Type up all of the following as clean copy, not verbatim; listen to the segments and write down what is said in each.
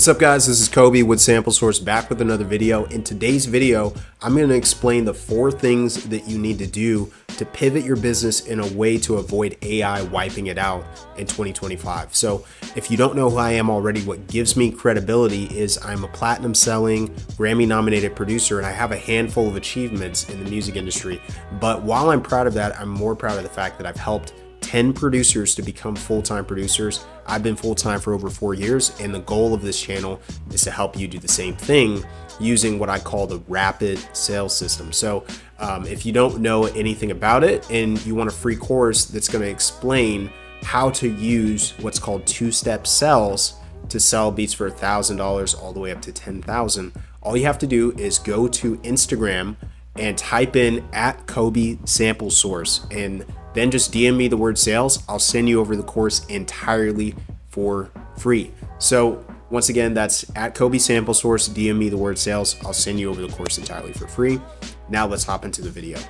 What's up guys, this is Kobe with Sample Source back with another video. In today's video, I'm going to explain the 4 things that you need to do to pivot your business in a way to avoid AI wiping it out in 2025. So if you don't know who I am already, what gives me credibility is I'm a platinum selling, Grammy nominated producer, and I have a handful of achievements in the music industry. But while I'm proud of that, I'm more proud of the fact that I've helped 10 producers to become full-time producers. I've been full-time for over 4 years, and the goal of this channel is to help you do the same thing using what I call the rapid sales system. So if you don't know anything about it and you want a free course that's going to explain how to use what's called 2-step sales to sell beats for $1,000 all the way up to $10,000, all you have to do is go to Instagram and type in @Kobe Sample Source, and then just DM me the word sales. I'll send you over the course entirely for free. So once again, that's @Kobe Sample Source. DM me the word sales. I'll send you over the course entirely for free. Now let's hop into the video.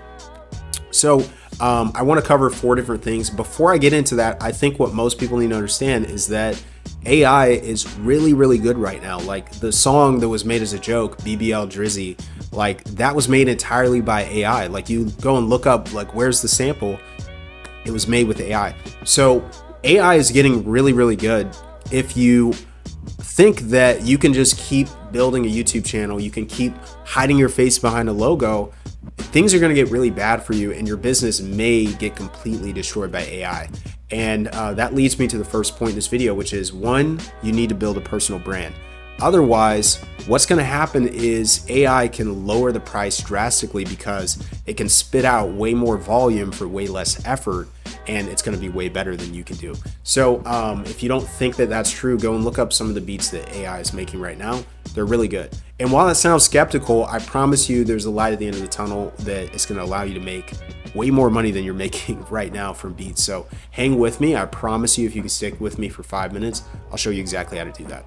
So I want to cover 4 different things. Before I get into that, I think what most people need to understand is that AI is really, really good right now. Like the song that was made as a joke, BBL Drizzy, like that was made entirely by AI. Like you go and look up, like, where's the sample? It was made with AI. So AI is getting really, really good. If you think that you can just keep building a YouTube channel, you can keep hiding your face behind a logo, things are going to get really bad for you and your business may get completely destroyed by AI. And that leads me to the first point in this video, which is 1, you need to build a personal brand. Otherwise, what's going to happen is AI can lower the price drastically because it can spit out way more volume for way less effort, and it's going to be way better than you can do. So if you don't think that that's true, go and look up some of the beats that AI is making right now. They're really good. And while that sounds skeptical, I promise you there's a light at the end of the tunnel that is going to allow you to make way more money than you're making right now from beats. So hang with me. I promise you, if you can stick with me for 5 minutes, I'll show you exactly how to do that.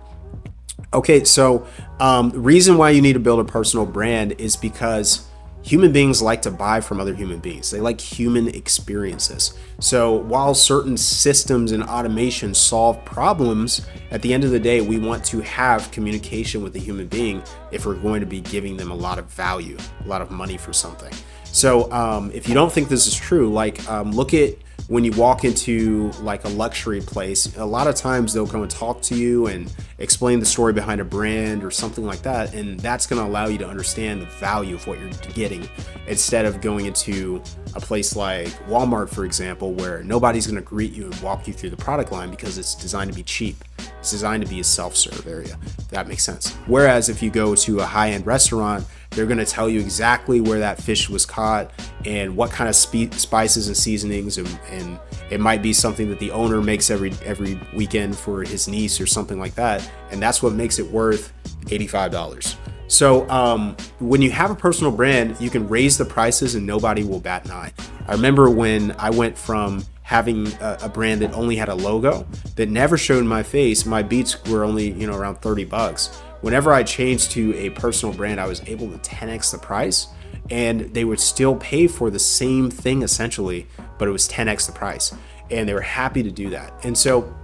Okay, so the reason why you need to build a personal brand is because human beings like to buy from other human beings. They like human experiences. So while certain systems and automation solve problems, at the end of the day, we want to have communication with a human being if we're going to be giving them a lot of value, a lot of money for something. So if you don't think this is true, like look at when you walk into like a luxury place, a lot of times they'll come and talk to you and explain the story behind a brand or something like that. And that's going to allow you to understand the value of what you're getting, instead of going into a place like Walmart, for example, where nobody's going to greet you and walk you through the product line because it's designed to be cheap. It's designed to be a self-serve area, if that makes sense. Whereas if you go to a high-end restaurant, they're going to tell you exactly where that fish was caught and what kind of spices and seasonings, and it might be something that the owner makes every weekend for his niece or something like that, and that's what makes it worth $85. So when you have a personal brand, you can raise the prices and nobody will bat an eye. I remember when I went from having a brand that only had a logo that never showed my face, my beats were only around $30. Whenever I changed to a personal brand, I was able to 10x the price, and they would still pay for the same thing essentially, but it was 10x the price, and they were happy to do that. And so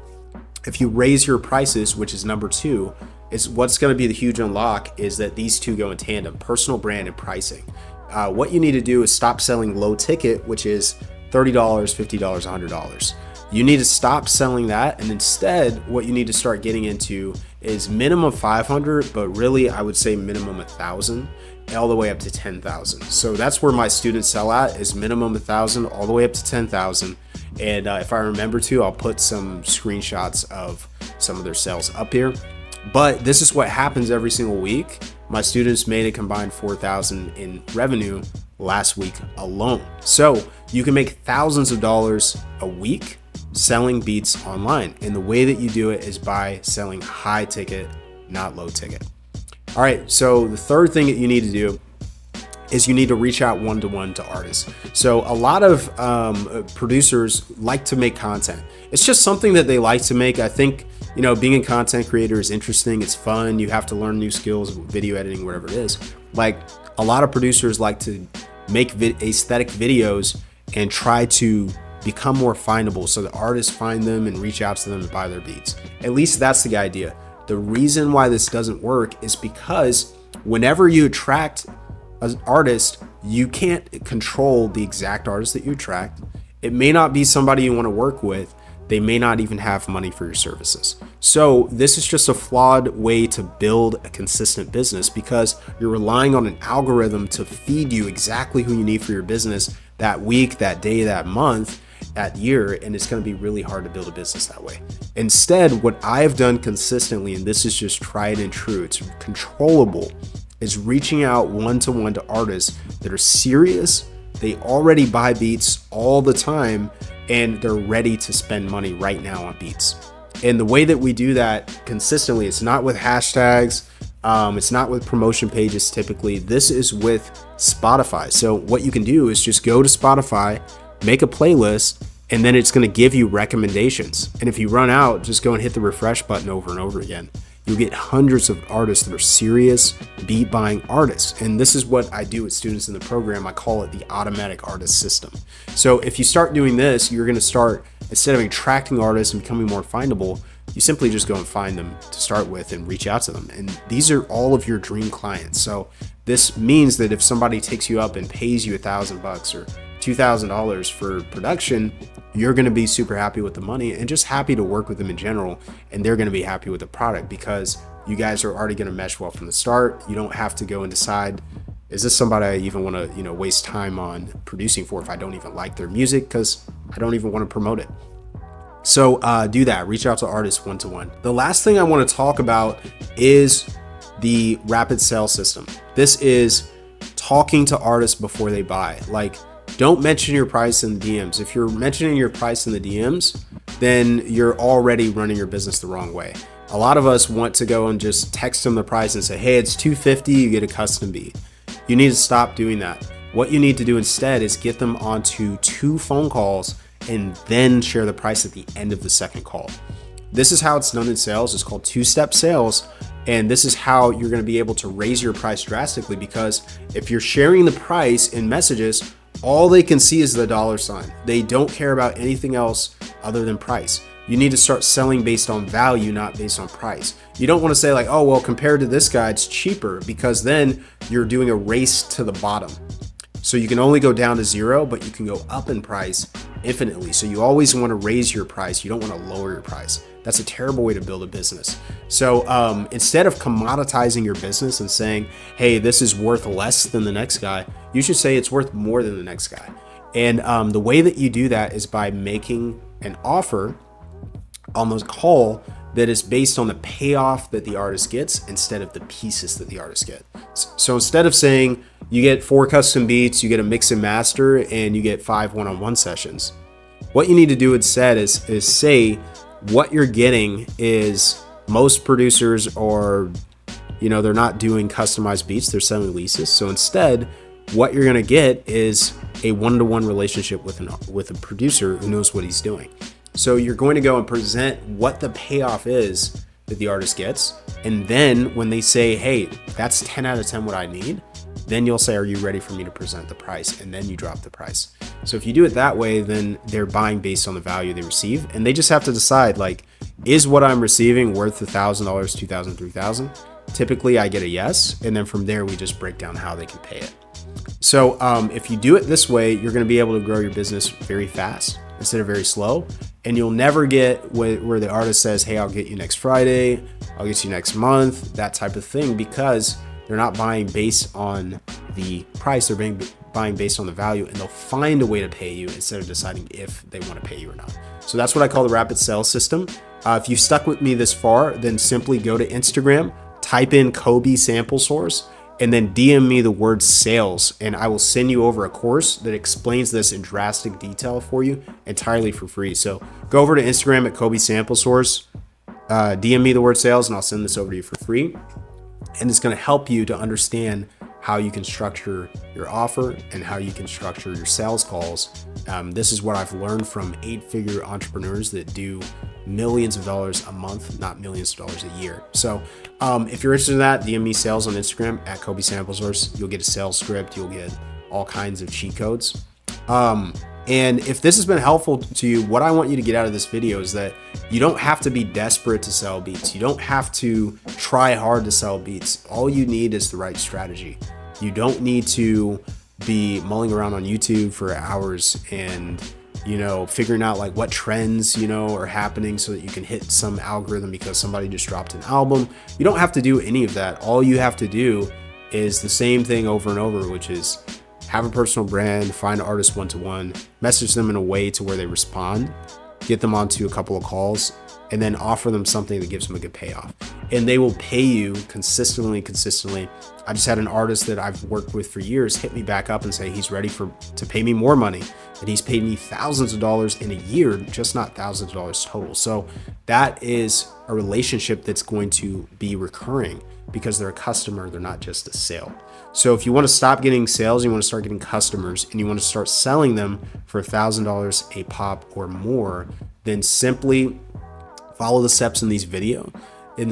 if you raise your prices, which is number 2, is what's going to be the huge unlock, is that these two go in tandem: personal brand and pricing. What you need to do is stop selling low ticket, which is $30, $50, $100. You need to stop selling that, and instead what you need to start getting into is minimum 500, but really I would say minimum 1,000, all the way up to 10,000. So that's where my students sell at, is minimum 1,000 all the way up to 10,000. And if I remember to, I'll put some screenshots of some of their sales up here. But this is what happens every single week. My students made a combined $4,000 in revenue last week alone. So you can make thousands of dollars a week selling beats online. And the way that you do it is by selling high ticket, not low ticket. All right, so the third thing that you need to do is you need to reach out one-to-one to artists. So a lot of producers like to make content. It's just something that they like to make. I think, being a content creator is interesting. It's fun. You have to learn new skills, video editing, whatever it is. Like a lot of producers like to make aesthetic videos and try to become more findable so the artists find them and reach out to them to buy their beats. At least that's the idea. The reason why this doesn't work is because whenever you attract an artist, you can't control the exact artist that you attract. It may not be somebody you want to work with. They may not even have money for your services. So this is just a flawed way to build a consistent business, because you're relying on an algorithm to feed you exactly who you need for your business that week, that day, that month, that year, and it's going to be really hard to build a business that way. Instead, what I have done consistently, and this is just tried and true, it's controllable, is reaching out one-to-one to artists that are serious. They already buy beats all the time, and they're ready to spend money right now on beats. And the way that we do that consistently, it's not with hashtags, it's not with promotion pages typically. This is with Spotify. So what you can do is just go to Spotify, make a playlist, and then it's going to give you recommendations. And if you run out, just go and hit the refresh button over and over again. You'll get hundreds of artists that are serious beat buying artists. And this is what I do with students in the program. I call it the automatic artist system. So if you start doing this, you're going to start, instead of attracting artists and becoming more findable, you simply just go and find them to start with and reach out to them. And these are all of your dream clients. So this means that if somebody takes you up and pays you $1,000 or $2,000 for production, you're going to be super happy with the money and just happy to work with them in general. And they're going to be happy with the product because you guys are already going to mesh well from the start. You don't have to go and decide, is this somebody I even want to, waste time on producing for if I don't even like their music, because I don't even want to promote it. So do that. Reach out to artists one-to-one. The last thing I want to talk about is the rapid sale system. This is talking to artists before they buy. Like, don't mention your price in the DMs. If you're mentioning your price in the DMs, then you're already running your business the wrong way. A lot of us want to go and just text them the price and say, hey, it's $250, you get a custom beat. You need to stop doing that. What you need to do instead is get them onto 2 phone calls and then share the price at the end of the second call. This is how it's done in sales. It's called 2-step sales. And this is how you're going to be able to raise your price drastically, because if you're sharing the price in messages, all they can see is the $sign. They don't care about anything else other than price. You need to start selling based on value, not based on price. You don't want to say like, oh, well, compared to this guy, it's cheaper, because then you're doing a race to the bottom. So you can only go down to 0, but you can go up in price infinitely. So you always want to raise your price. You don't want to lower your price. That's a terrible way to build a business. So instead of commoditizing your business and saying, hey, this is worth less than the next guy, you should say it's worth more than the next guy. And the way that you do that is by making an offer on the call that is based on the payoff that the artist gets instead of the pieces that the artist get. So instead of saying you get 4 custom beats, you get a mix and master, and you get 5 one-on-one sessions, what you need to do instead is say what you're getting is, most producers are, they're not doing customized beats, they're selling leases. So instead, what you're going to get is a one-to-one relationship with a producer who knows what he's doing. So you're going to go and present what the payoff is that the artist gets. And then when they say, hey, that's 10 out of 10 what I need, then you'll say, are you ready for me to present the price? And then you drop the price. So if you do it that way, then they're buying based on the value they receive. And they just have to decide, like, is what I'm receiving worth $1,000, $2,000, $3,000? Typically I get a yes. And then from there, we just break down how they can pay it. So if you do it this way, you're going to be able to grow your business very fast instead of very slow. And you'll never get where the artist says, hey, I'll get you next Friday, I'll get you next month, that type of thing, because they're not buying based on the price, they're buying based on the value, and they'll find a way to pay you instead of deciding if they want to pay you or not. So that's what I call the rapid sales system. If you've stuck with me this far, then simply go to Instagram, type in Kobe Sample Source, and then DM me the word sales, and I will send you over a course that explains this in drastic detail for you entirely for free. So go over to Instagram at Kobe Sample Source, DM me the word sales, and I'll send this over to you for free. And it's going to help you to understand how you can structure your offer and how you can structure your sales calls. This is what I've learned from 8-figure entrepreneurs that do millions of dollars a month, not millions of dollars a year. So if you're interested in that, DM me sales on Instagram at Kobe Sample Source. You'll get a sales script. You'll get all kinds of cheat codes. And if this has been helpful to you, what I want you to get out of this video is that you don't have to be desperate to sell beats. You don't have to try hard to sell beats. All you need is the right strategy. You don't need to be mulling around on YouTube for hours and, you know, figuring out like what trends, you know, are happening so that you can hit some algorithm because somebody just dropped an album. You don't have to do any of that. All you have to do is the same thing over and over, which is have a personal brand, find artists one-to-one, message them in a way to where they respond, get them onto a couple of calls, and then offer them something that gives them a good payoff. And they will pay you consistently. I just had an artist that I've worked with for years hit me back up and say he's ready to pay me more money. And he's paid me thousands of dollars in a year, just not thousands of dollars total. So that is a relationship that's going to be recurring because they're a customer, they're not just a sale. So if you want to stop getting sales, you want to start getting customers, and you want to start selling them for $1,000 a pop or more, then simply follow the steps in this video. And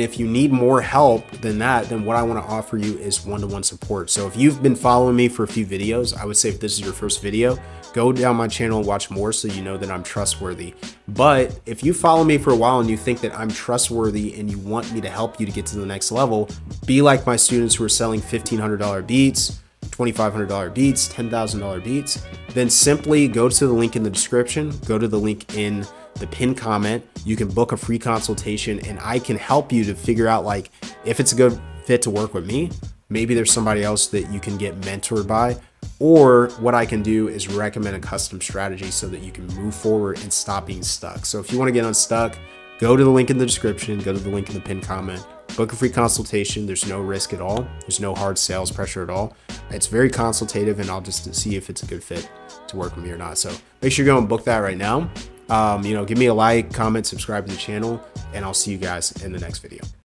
if you need more help than that, then what I want to offer you is one-to-one support. So if you've been following me for a few videos, I would say if this is your first video, go down my channel and watch more so you know that I'm trustworthy. But if you follow me for a while and you think that I'm trustworthy and you want me to help you to get to the next level, be like my students who are selling $1,500 beats, $2,500 beats, $10,000 beats, then simply go to the link in the description, go to the link in the pinned comment. You can book a free consultation and I can help you to figure out like if it's a good fit to work with me. Maybe there's somebody else that you can get mentored by, or what I can do is recommend a custom strategy so that you can move forward and stop being stuck. So if you want to get unstuck, go to the link in the description, go to the link in the pinned comment, book a free consultation. There's no risk at all. There's no hard sales pressure at all. It's very consultative and I'll just see if it's a good fit to work with me or not. So make sure you go and book that right now. You know, give me a like, comment, subscribe to the channel, and I'll see you guys in the next video.